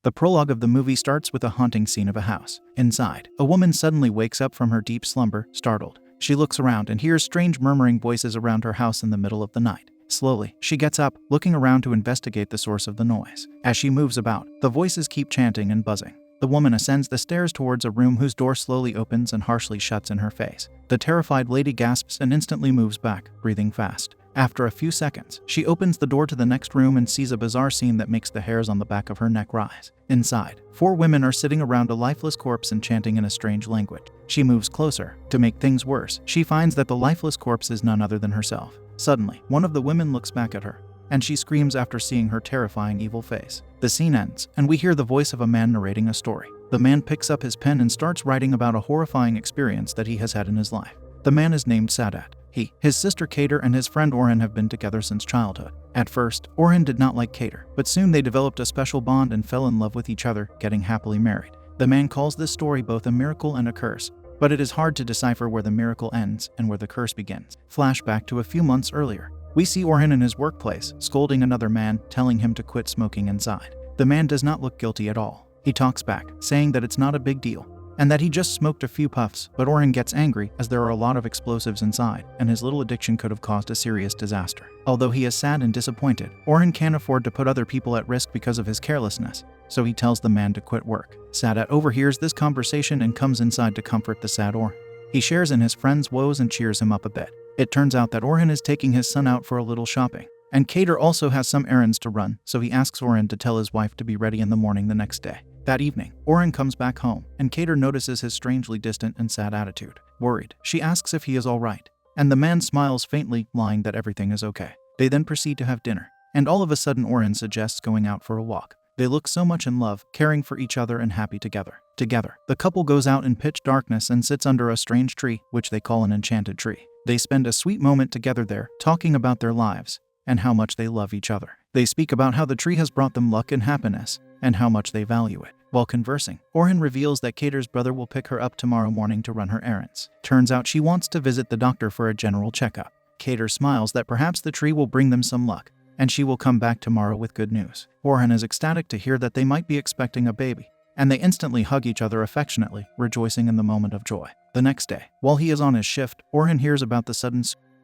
The prologue of the movie starts with a haunting scene of a house. Inside, a woman suddenly wakes up from her deep slumber, startled. She looks around and hears strange murmuring voices around her house in the middle of the night. Slowly, she gets up, looking around to investigate the source of the noise. As she moves about, the voices keep chanting and buzzing. The woman ascends the stairs towards a room whose door slowly opens and harshly shuts in her face. The terrified lady gasps and instantly moves back, breathing fast. After a few seconds, she opens the door to the next room and sees a bizarre scene that makes the hairs on the back of her neck rise. Inside, 4 women are sitting around a lifeless corpse and chanting in a strange language. She moves closer. To make things worse, she finds that the lifeless corpse is none other than herself. Suddenly, one of the women looks back at her, and she screams after seeing her terrifying evil face. The scene ends, and we hear the voice of a man narrating a story. The man picks up his pen and starts writing about a horrifying experience that he has had in his life. The man is named Sadat. He, his sister Kater, and his friend Orhan have been together since childhood. At first, Orhan did not like Kater, but soon they developed a special bond and fell in love with each other, getting happily married. The man calls this story both a miracle and a curse, but it is hard to decipher where the miracle ends and where the curse begins. Flashback to a few months earlier. We see Orhan in his workplace, scolding another man, telling him to quit smoking inside. The man does not look guilty at all. He talks back, saying that it's not a big deal, and that he just smoked a few puffs, but Orhan gets angry as there are a lot of explosives inside, and his little addiction could have caused a serious disaster. Although he is sad and disappointed, Orhan can't afford to put other people at risk because of his carelessness, so he tells the man to quit work. Sadat overhears this conversation and comes inside to comfort the sad Orhan. He shares in his friend's woes and cheers him up a bit. It turns out that Orhan is taking his son out for a little shopping, and Kater also has some errands to run, so he asks Orhan to tell his wife to be ready in the morning the next day. That evening, Orhan comes back home, and Kater notices his strangely distant and sad attitude. Worried, she asks if he is all right, and the man smiles faintly, lying that everything is okay. They then proceed to have dinner, and all of a sudden Orhan suggests going out for a walk. They look so much in love, caring for each other and happy together. Together, the couple goes out in pitch darkness and sits under a strange tree, which they call an enchanted tree. They spend a sweet moment together there, talking about their lives and how much they love each other. They speak about how the tree has brought them luck and happiness, and how much they value it. While conversing, Orhan reveals that Kater's brother will pick her up tomorrow morning to run her errands. Turns out she wants to visit the doctor for a general checkup. Kater smiles that perhaps the tree will bring them some luck, and she will come back tomorrow with good news. Orhan is ecstatic to hear that they might be expecting a baby, and they instantly hug each other affectionately, rejoicing in the moment of joy. The next day, while he is on his shift, Orhan hears about the sudden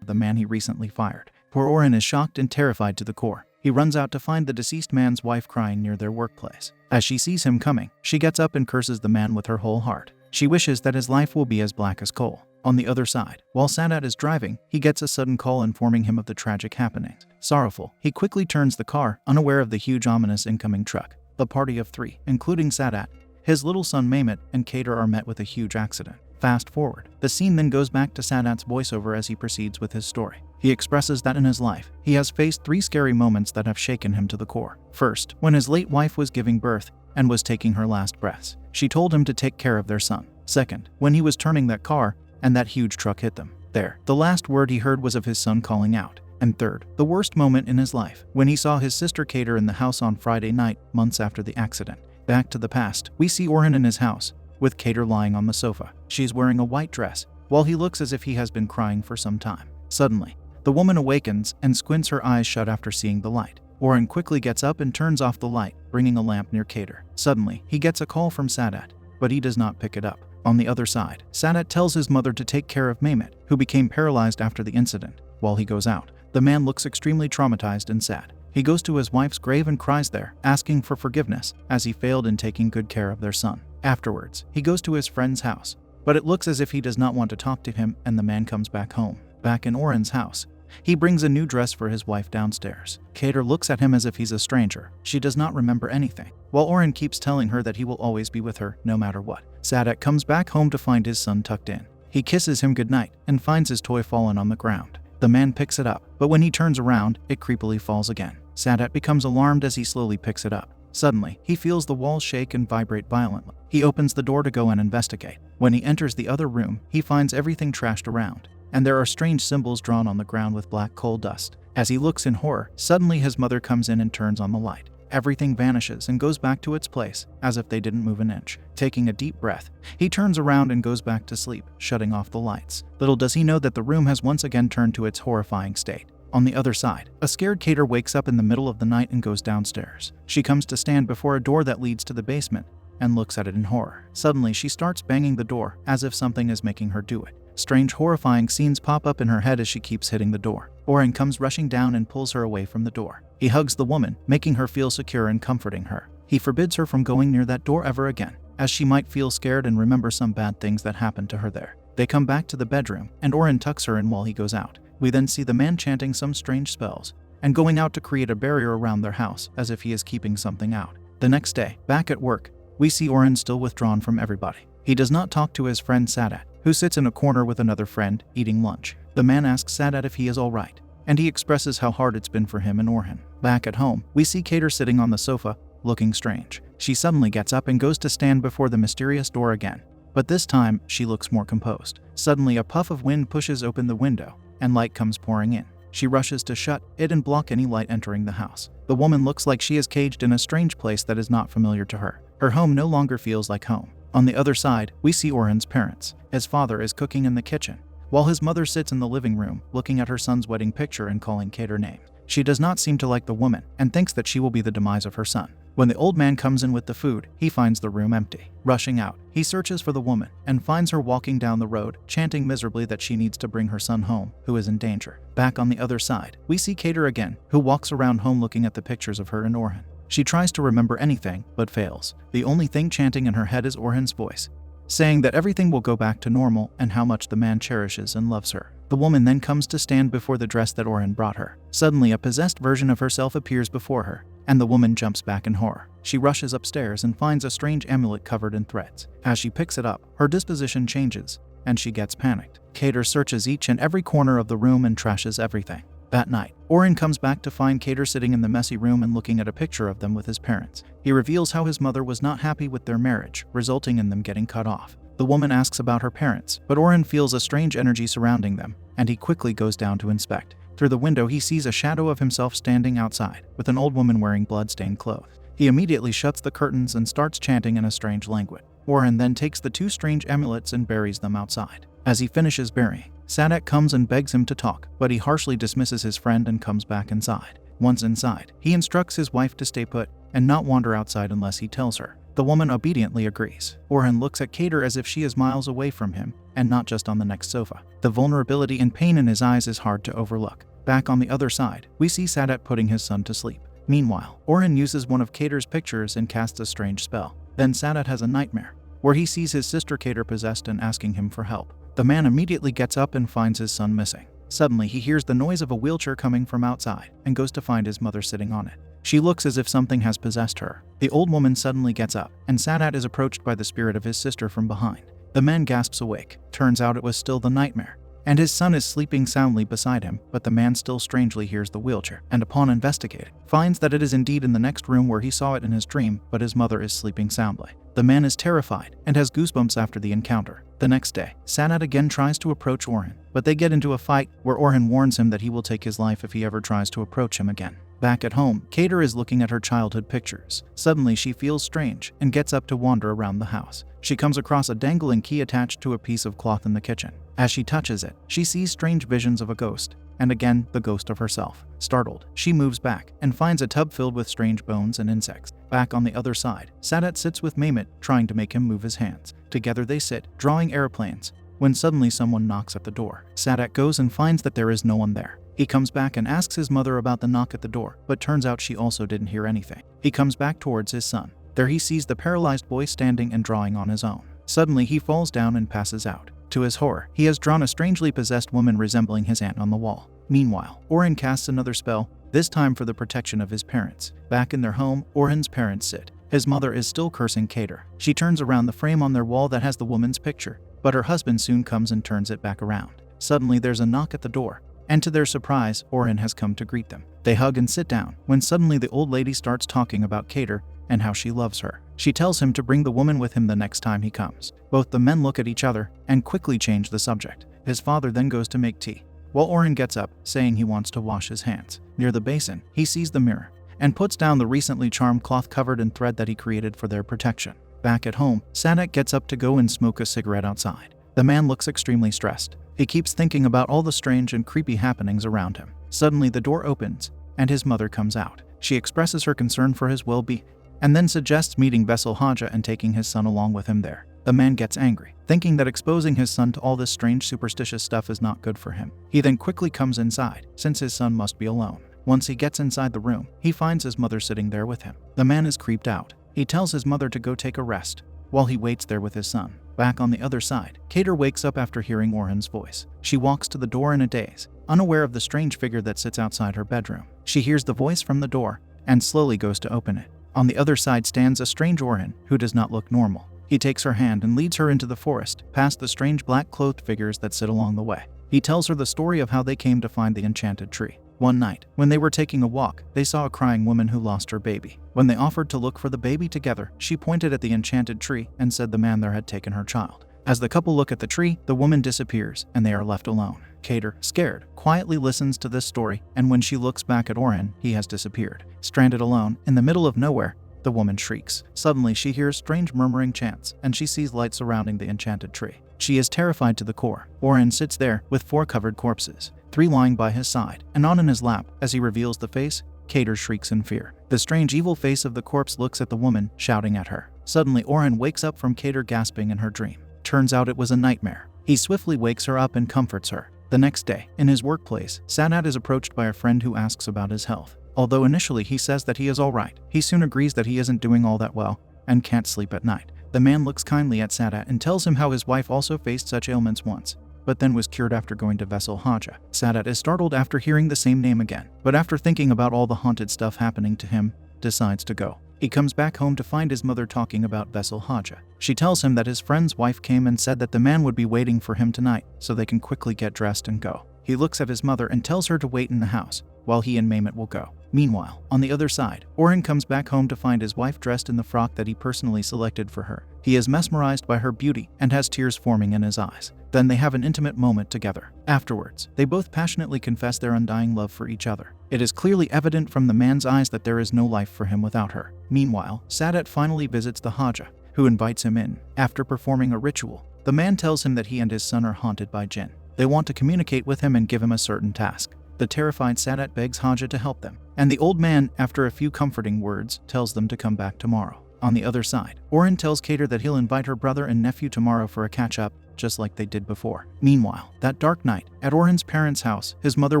of the man he recently fired. Poor Orhan is shocked and terrified to the core. He runs out to find the deceased man's wife crying near their workplace. As she sees him coming, she gets up and curses the man with her whole heart. She wishes that his life will be as black as coal. On the other side, while Sadat is driving, he gets a sudden call informing him of the tragic happenings. Sorrowful, he quickly turns the car, unaware of the huge ominous incoming truck. The party of 3, including Sadat, his little son Mehmet, and Kater are met with a huge accident. Fast forward, the scene then goes back to Sadat's voiceover as he proceeds with his story. He expresses that in his life, he has faced 3 scary moments that have shaken him to the core. First, when his late wife was giving birth and was taking her last breaths. She told him to take care of their son. Second, when he was turning that car and that huge truck hit them. There, the last word he heard was of his son calling out. And third, the worst moment in his life, when he saw his sister Kater in the house on Friday night, months after the accident. Back to the past, we see Orhan in his house, with Kater lying on the sofa. She's wearing a white dress, while he looks as if he has been crying for some time. Suddenly, the woman awakens and squints her eyes shut after seeing the light. Orhan quickly gets up and turns off the light, bringing a lamp near Kater. Suddenly, he gets a call from Sadat, but he does not pick it up. On the other side, Sadat tells his mother to take care of Mehmet, who became paralyzed after the incident. While he goes out, the man looks extremely traumatized and sad. He goes to his wife's grave and cries there, asking for forgiveness, as he failed in taking good care of their son. Afterwards, he goes to his friend's house, but it looks as if he does not want to talk to him, and the man comes back home. Back in Orhan's house, he brings a new dress for his wife downstairs. Kater looks at him as if he's a stranger. She does not remember anything, while Orhan keeps telling her that he will always be with her, no matter what. Sadat comes back home to find his son tucked in. He kisses him goodnight and finds his toy fallen on the ground. The man picks it up, but when he turns around, it creepily falls again. Sadat becomes alarmed as he slowly picks it up. Suddenly, he feels the walls shake and vibrate violently. He opens the door to go and investigate. When he enters the other room, he finds everything trashed around, and there are strange symbols drawn on the ground with black coal dust. As he looks in horror, suddenly his mother comes in and turns on the light. Everything vanishes and goes back to its place, as if they didn't move an inch. Taking a deep breath, he turns around and goes back to sleep, shutting off the lights. Little does he know that the room has once again turned to its horrifying state. On the other side, a scared Kater wakes up in the middle of the night and goes downstairs. She comes to stand before a door that leads to the basement and looks at it in horror. Suddenly, she starts banging the door as if something is making her do it. Strange, horrifying scenes pop up in her head as she keeps hitting the door. Oren comes rushing down and pulls her away from the door. He hugs the woman, making her feel secure and comforting her. He forbids her from going near that door ever again, as she might feel scared and remember some bad things that happened to her there. They come back to the bedroom, and Oren tucks her in while he goes out. We then see the man chanting some strange spells and going out to create a barrier around their house as if he is keeping something out. The next day, back at work, we see Oren still withdrawn from everybody. He does not talk to his friend Sadat, who sits in a corner with another friend, eating lunch. The man asks Sadat if he is alright, and he expresses how hard it's been for him and Orhan. Back at home, we see Kater sitting on the sofa, looking strange. She suddenly gets up and goes to stand before the mysterious door again, but this time, she looks more composed. Suddenly, a puff of wind pushes open the window, and light comes pouring in. She rushes to shut it and block any light entering the house. The woman looks like she is caged in a strange place that is not familiar to her. Her home no longer feels like home. On the other side, we see Orhan's parents. His father is cooking in the kitchen, while his mother sits in the living room, looking at her son's wedding picture and calling Kater names. She does not seem to like the woman, and thinks that she will be the demise of her son. When the old man comes in with the food, he finds the room empty. Rushing out, he searches for the woman, and finds her walking down the road, chanting miserably that she needs to bring her son home, who is in danger. Back on the other side, we see Kater again, who walks around home looking at the pictures of her and Orhan. She tries to remember anything, but fails. The only thing chanting in her head is Orhan's voice, saying that everything will go back to normal and how much the man cherishes and loves her. The woman then comes to stand before the dress that Orhan brought her. Suddenly, a possessed version of herself appears before her, and the woman jumps back in horror. She rushes upstairs and finds a strange amulet covered in threads. As she picks it up, her disposition changes, and she gets panicked. Kater searches each and every corner of the room and trashes everything. That night, Orhan comes back to find Kater sitting in the messy room and looking at a picture of them with his parents. He reveals how his mother was not happy with their marriage, resulting in them getting cut off. The woman asks about her parents, but Orhan feels a strange energy surrounding them, and he quickly goes down to inspect. Through the window, he sees a shadow of himself standing outside, with an old woman wearing blood-stained clothes. He immediately shuts the curtains and starts chanting in a strange language. Orhan then takes the two strange amulets and buries them outside. As he finishes burying, Sadat comes and begs him to talk, but he harshly dismisses his friend and comes back inside. Once inside, he instructs his wife to stay put and not wander outside unless he tells her. The woman obediently agrees. Orhan looks at Kater as if she is miles away from him, and not just on the next sofa. The vulnerability and pain in his eyes is hard to overlook. Back on the other side, we see Sadat putting his son to sleep. Meanwhile, Orhan uses one of Kater's pictures and casts a strange spell. Then Sadat has a nightmare, where he sees his sister Kater possessed and asking him for help. The man immediately gets up and finds his son missing. Suddenly, he hears the noise of a wheelchair coming from outside, and goes to find his mother sitting on it. She looks as if something has possessed her. The old woman suddenly gets up, and Sadat is approached by the spirit of his sister from behind. The man gasps awake. Turns out it was still the nightmare, and his son is sleeping soundly beside him, but the man still strangely hears the wheelchair, and upon investigating, finds that it is indeed in the next room where he saw it in his dream, but his mother is sleeping soundly. The man is terrified, and has goosebumps after the encounter. The next day, Sadat again tries to approach Orhan, but they get into a fight, where Orhan warns him that he will take his life if he ever tries to approach him again. Back at home, Kater is looking at her childhood pictures. Suddenly, she feels strange, and gets up to wander around the house. She comes across a dangling key attached to a piece of cloth in the kitchen. As she touches it, she sees strange visions of a ghost, and again, the ghost of herself. Startled, she moves back, and finds a tub filled with strange bones and insects. Back on the other side, Sadat sits with Mehmet, trying to make him move his hands. Together they sit, drawing airplanes, when suddenly someone knocks at the door. Sadat goes and finds that there is no one there. He comes back and asks his mother about the knock at the door, but turns out she also didn't hear anything. He comes back towards his son. There he sees the paralyzed boy standing and drawing on his own. Suddenly he falls down and passes out. To his horror, he has drawn a strangely possessed woman resembling his aunt on the wall. Meanwhile, Orhan casts another spell, this time for the protection of his parents. Back in their home, Orhan's parents sit. His mother is still cursing Kater. She turns around the frame on their wall that has the woman's picture, but her husband soon comes and turns it back around. Suddenly there's a knock at the door, and to their surprise, Orhan has come to greet them. They hug and sit down, when suddenly the old lady starts talking about Kater and how she loves her. She tells him to bring the woman with him the next time he comes. Both the men look at each other and quickly change the subject. His father then goes to make tea, while Orhan gets up, saying he wants to wash his hands. Near the basin, he sees the mirror and puts down the recently charmed cloth covered in thread that he created for their protection. Back at home, Sadat gets up to go and smoke a cigarette outside. The man looks extremely stressed. He keeps thinking about all the strange and creepy happenings around him. Suddenly the door opens, and his mother comes out. She expresses her concern for his well-being, and then suggests meeting Vessel Haja and taking his son along with him there. The man gets angry, thinking that exposing his son to all this strange superstitious stuff is not good for him. He then quickly comes inside, since his son must be alone. Once he gets inside the room, he finds his mother sitting there with him. The man is creeped out. He tells his mother to go take a rest, while he waits there with his son. Back on the other side, Kater wakes up after hearing Orhan's voice. She walks to the door in a daze, unaware of the strange figure that sits outside her bedroom. She hears the voice from the door, and slowly goes to open it. On the other side stands a strange Orhan, who does not look normal. He takes her hand and leads her into the forest, past the strange black-clothed figures that sit along the way. He tells her the story of how they came to find the enchanted tree. One night, when they were taking a walk, they saw a crying woman who lost her baby. When they offered to look for the baby together, she pointed at the enchanted tree and said the man there had taken her child. As the couple look at the tree, the woman disappears and they are left alone. Kater, scared, quietly listens to this story, and when she looks back at Orhan, he has disappeared. Stranded alone, in the middle of nowhere, the woman shrieks. Suddenly, she hears strange murmuring chants, and she sees light surrounding the enchanted tree. She is terrified to the core. Orhan sits there with 4 covered corpses, 3 lying by his side, and on in his lap. As he reveals the face, Kater shrieks in fear. The strange evil face of the corpse looks at the woman, shouting at her. Suddenly, Orhan wakes up from Kater gasping in her dream. Turns out it was a nightmare. He swiftly wakes her up and comforts her. The next day, in his workplace, Sadat is approached by a friend who asks about his health. Although initially he says that he is alright, he soon agrees that he isn't doing all that well and can't sleep at night. The man looks kindly at Sadat and tells him how his wife also faced such ailments once, but then was cured after going to Vessel Haja. Sadat is startled after hearing the same name again, but after thinking about all the haunted stuff happening to him, decides to go. He comes back home to find his mother talking about Vessel Haja. She tells him that his friend's wife came and said that the man would be waiting for him tonight, so they can quickly get dressed and go. He looks at his mother and tells her to wait in the house, while he and Mehmet will go. Meanwhile, on the other side, Orhan comes back home to find his wife dressed in the frock that he personally selected for her. He is mesmerized by her beauty and has tears forming in his eyes. Then they have an intimate moment together. Afterwards, they both passionately confess their undying love for each other. It is clearly evident from the man's eyes that there is no life for him without her. Meanwhile, Sadat finally visits the Haja, who invites him in. After performing a ritual, the man tells him that he and his son are haunted by jinn. They want to communicate with him and give him a certain task. The terrified Sadat begs Haja to help them, and the old man, after a few comforting words, tells them to come back tomorrow. On the other side, Orhan tells Kater that he'll invite her brother and nephew tomorrow for a catch-up, just like they did before. Meanwhile, that dark night, at Orhan's parents' house, his mother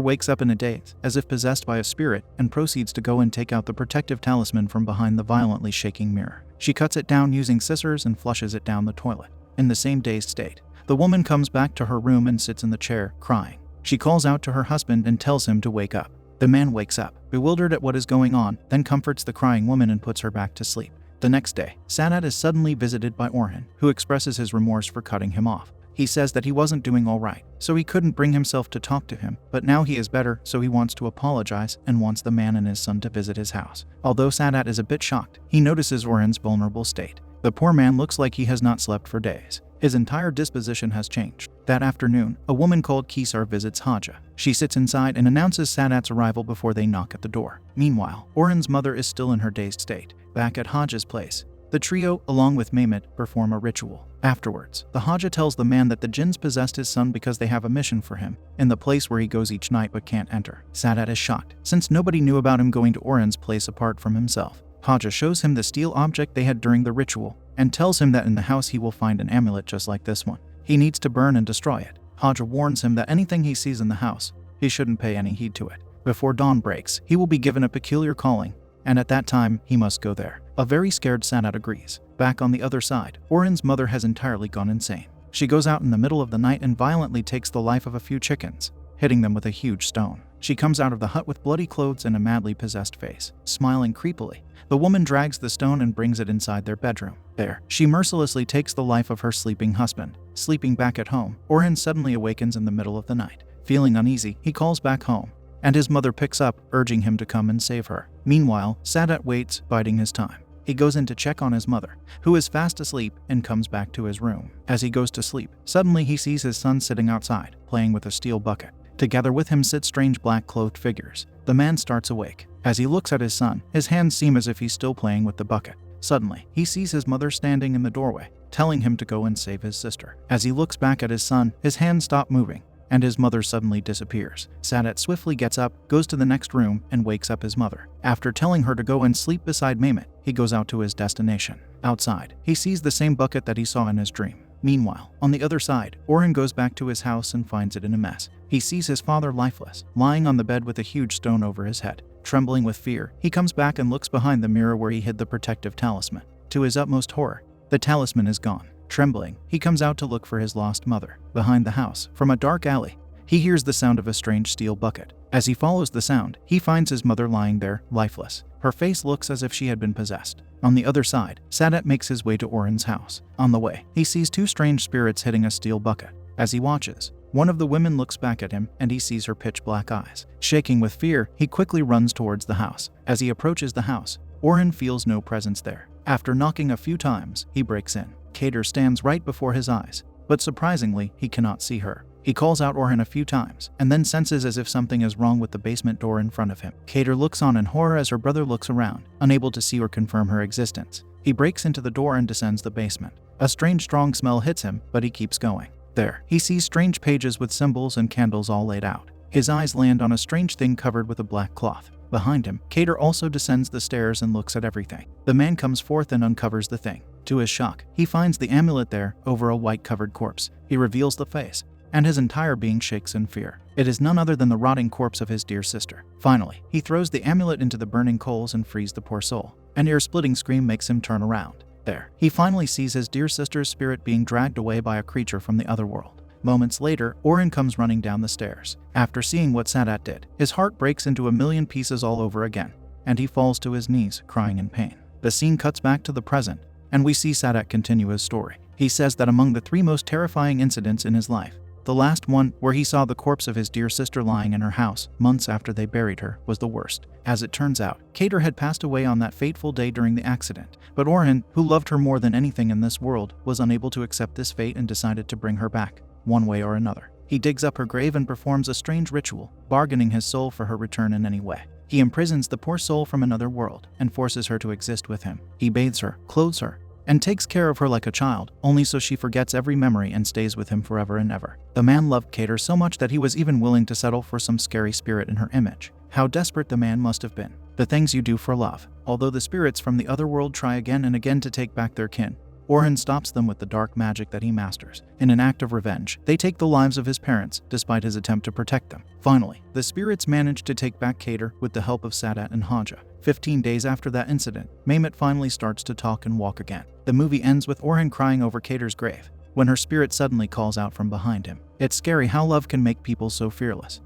wakes up in a daze, as if possessed by a spirit, and proceeds to go and take out the protective talisman from behind the violently shaking mirror. She cuts it down using scissors and flushes it down the toilet. In the same dazed state, the woman comes back to her room and sits in the chair, crying. She calls out to her husband and tells him to wake up. The man wakes up, bewildered at what is going on, then comforts the crying woman and puts her back to sleep. The next day, Sadat is suddenly visited by Orhan, who expresses his remorse for cutting him off. He says that he wasn't doing all right, so he couldn't bring himself to talk to him, but now he is better, so he wants to apologize and wants the man and his son to visit his house. Although Sadat is a bit shocked, he notices Orhan's vulnerable state. The poor man looks like he has not slept for days. His entire disposition has changed. That afternoon, a woman called Kisar visits Haja. She sits inside and announces Sadat's arrival before they knock at the door. Meanwhile, Orhan's mother is still in her dazed state. Back at Haja's place, the trio, along with Mehmet, perform a ritual. Afterwards, the Haja tells the man that the jinns possessed his son because they have a mission for him, in the place where he goes each night but can't enter. Sadat is shocked, since nobody knew about him going to Orhan's place apart from himself. Haja shows him the steel object they had during the ritual, and tells him that in the house he will find an amulet just like this one. He needs to burn and destroy it. Haja warns him that anything he sees in the house, he shouldn't pay any heed to it. Before dawn breaks, he will be given a peculiar calling, and at that time, he must go there. A very scared Sadat agrees. Back on the other side, Orhan's mother has entirely gone insane. She goes out in the middle of the night and violently takes the life of a few chickens, hitting them with a huge stone. She comes out of the hut with bloody clothes and a madly possessed face, smiling creepily. The woman drags the stone and brings it inside their bedroom. There, she mercilessly takes the life of her sleeping husband. Sleeping back at home, Orhan suddenly awakens in the middle of the night. Feeling uneasy, he calls back home, and his mother picks up, urging him to come and save her. Meanwhile, Sadat waits, biding his time. He goes in to check on his mother, who is fast asleep, and comes back to his room. As he goes to sleep, suddenly he sees his son sitting outside, playing with a steel bucket. Together with him sit strange black-clothed figures. The man starts awake. As he looks at his son, his hands seem as if he's still playing with the bucket. Suddenly, he sees his mother standing in the doorway, telling him to go and save his sister. As he looks back at his son, his hands stop moving, and his mother suddenly disappears. Sadat swiftly gets up, goes to the next room, and wakes up his mother. After telling her to go and sleep beside Mehmet, he goes out to his destination. Outside, he sees the same bucket that he saw in his dream. Meanwhile, on the other side, Orhan goes back to his house and finds it in a mess. He sees his father lifeless, lying on the bed with a huge stone over his head. Trembling with fear, he comes back and looks behind the mirror where he hid the protective talisman. To his utmost horror, the talisman is gone. Trembling, he comes out to look for his lost mother. Behind the house, from a dark alley, he hears the sound of a strange steel bucket. As he follows the sound, he finds his mother lying there, lifeless. Her face looks as if she had been possessed. On the other side, Sadat makes his way to Orhan's house. On the way, he sees two strange spirits hitting a steel bucket. As he watches, one of the women looks back at him and he sees her pitch black eyes. Shaking with fear, he quickly runs towards the house. As he approaches the house, Orhan feels no presence there. After knocking a few times, he breaks in. Kader stands right before his eyes, but surprisingly, he cannot see her. He calls out Orhan a few times, and then senses as if something is wrong with the basement door in front of him. Kader looks on in horror as her brother looks around, unable to see or confirm her existence. He breaks into the door and descends the basement. A strange strong smell hits him, but he keeps going. There, he sees strange pages with symbols and candles all laid out. His eyes land on a strange thing covered with a black cloth. Behind him, Kader also descends the stairs and looks at everything. The man comes forth and uncovers the thing. To his shock, he finds the amulet there over a white-covered corpse. He reveals the face, and his entire being shakes in fear. It is none other than the rotting corpse of his dear sister. Finally, he throws the amulet into the burning coals and frees the poor soul. An ear-splitting scream makes him turn around. There, he finally sees his dear sister's spirit being dragged away by a creature from the other world. Moments later, Orhan comes running down the stairs. After seeing what Sadat did, his heart breaks into a million pieces all over again, and he falls to his knees, crying in pain. The scene cuts back to the present, and we see Sadat continue his story. He says that among the three most terrifying incidents in his life, the last one, where he saw the corpse of his dear sister lying in her house months after they buried her, was the worst. As it turns out, Kader had passed away on that fateful day during the accident, but Orhan, who loved her more than anything in this world, was unable to accept this fate and decided to bring her back, one way or another. He digs up her grave and performs a strange ritual, bargaining his soul for her return in any way. He imprisons the poor soul from another world and forces her to exist with him. He bathes her, clothes her, and takes care of her like a child, only so she forgets every memory and stays with him forever and ever. The man loved Kader so much that he was even willing to settle for some scary spirit in her image. How desperate the man must have been. The things you do for love. Although the spirits from the other world try again and again to take back their kin, Orhan stops them with the dark magic that he masters. In an act of revenge, they take the lives of his parents, despite his attempt to protect them. Finally, the spirits manage to take back Kader with the help of Sadat and Haja. 15 days after that incident, Mehmet finally starts to talk and walk again. The movie ends with Orhan crying over Kader's grave, when her spirit suddenly calls out from behind him. It's scary how love can make people so fearless.